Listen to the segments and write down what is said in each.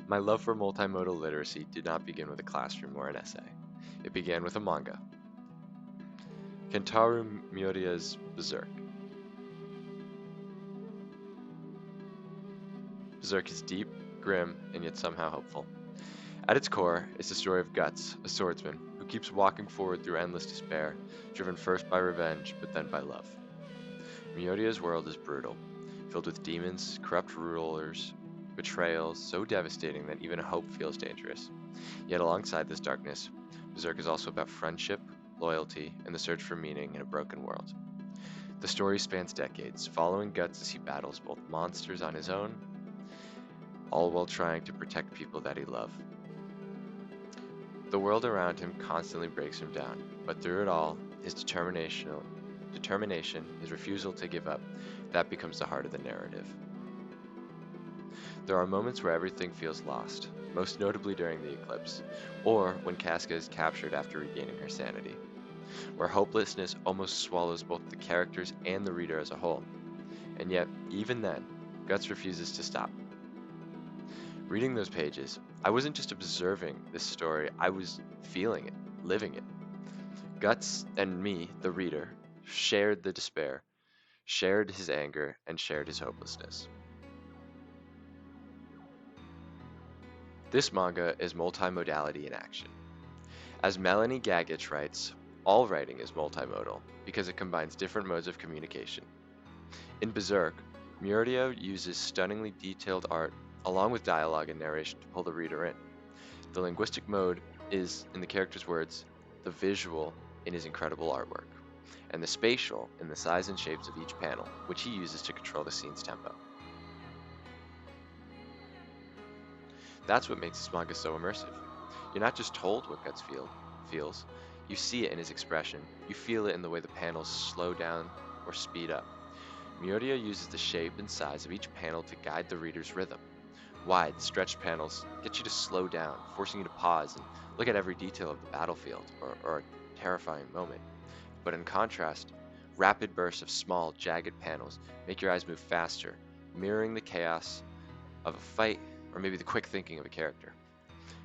My love for multimodal literacy did not begin with a classroom or an essay. It began with a manga, Kentaro Miura's Berserk. Berserk is deep, grim, and yet somehow hopeful. At its core, it's the story of Guts, a swordsman, who keeps walking forward through endless despair, driven first by revenge, but then by love. Miura's world is brutal, filled with demons, corrupt rulers, betrayals so devastating that even hope feels dangerous. Yet alongside this darkness, Berserk is also about friendship, loyalty, and the search for meaning in a broken world. The story spans decades, following Guts as he battles both monsters on his own, all while trying to protect people that he loves. The world around him constantly breaks him down, but through it all, his determination, his refusal to give up, that becomes the heart of the narrative. There are moments where everything feels lost, most notably during the eclipse, or when Casca is captured after regaining her sanity, where hopelessness almost swallows both the characters and the reader as a whole. And yet, even then, Guts refuses to stop. Reading those pages, I wasn't just observing this story, I was feeling it, living it. Guts and me, the reader, shared the despair, shared his anger, and shared his hopelessness. This manga is multimodality in action. As Melanie Gagich writes, all writing is multimodal because it combines different modes of communication. In Berserk, Murio uses stunningly detailed art along with dialogue and narration to pull the reader in. The linguistic mode is, in the character's words, the visual in his incredible artwork, and the spatial in the size and shapes of each panel, which he uses to control the scene's tempo. That's what makes this manga so immersive. You're not just told what Guts feels, you see it in his expression, you feel it in the way the panels slow down or speed up. Miuria uses the shape and size of each panel to guide the reader's rhythm. Wide, stretched panels get you to slow down, forcing you to pause and look at every detail of the battlefield or a terrifying moment. But in contrast, rapid bursts of small, jagged panels make your eyes move faster, mirroring the chaos of a fight or maybe the quick thinking of a character.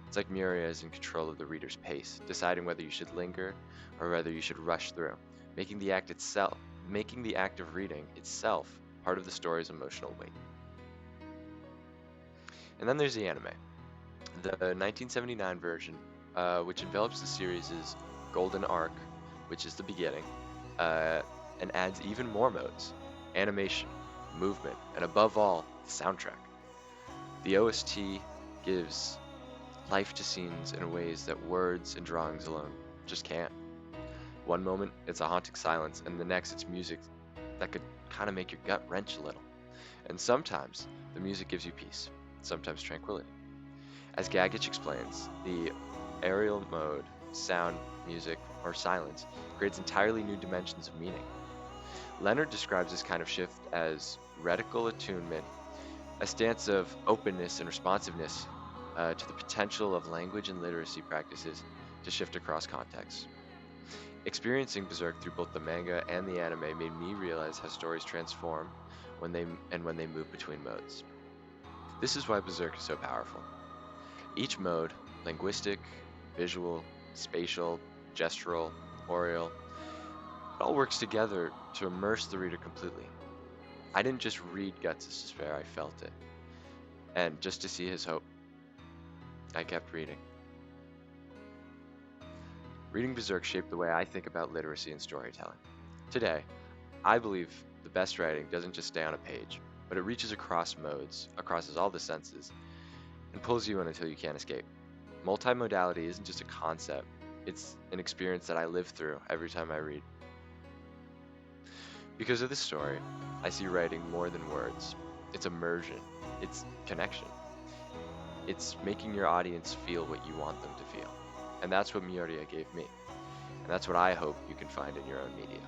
It's like Miria is in control of the reader's pace, deciding whether you should linger or whether you should rush through, making the act of reading itself part of the story's emotional weight. And then there's the anime. The 1979 version, which envelops the series' golden arc, which is the beginning, and adds even more modes, animation, movement, and above all, the soundtrack. The OST gives life to scenes in ways that words and drawings alone just can't. One moment, it's a haunting silence, and the next, it's music that could kind of make your gut wrench a little. And sometimes, the music gives you peace, sometimes tranquility. As Gagich explains, the aerial mode, sound, music, or silence creates entirely new dimensions of meaning. Leonard describes this kind of shift as reticle attunement, a stance of openness and responsiveness to the potential of language and literacy practices to shift across contexts. Experiencing Berserk through both the manga and the anime made me realize how stories transform when they move between modes. This is why Berserk is so powerful. Each mode, linguistic, visual, spatial, gestural, aural, it all works together to immerse the reader completely. I didn't just read Guts' despair, I felt it. And just to see his hope, I kept reading. Reading Berserk shaped the way I think about literacy and storytelling. Today, I believe the best writing doesn't just stay on a page, but it reaches across modes, crosses all the senses, and pulls you in until you can't escape. Multimodality isn't just a concept, it's an experience that I live through every time I read. Because of this story, I see writing more than words. It's immersion, it's connection. It's making your audience feel what you want them to feel. And that's what Miuria gave me. And that's what I hope you can find in your own media.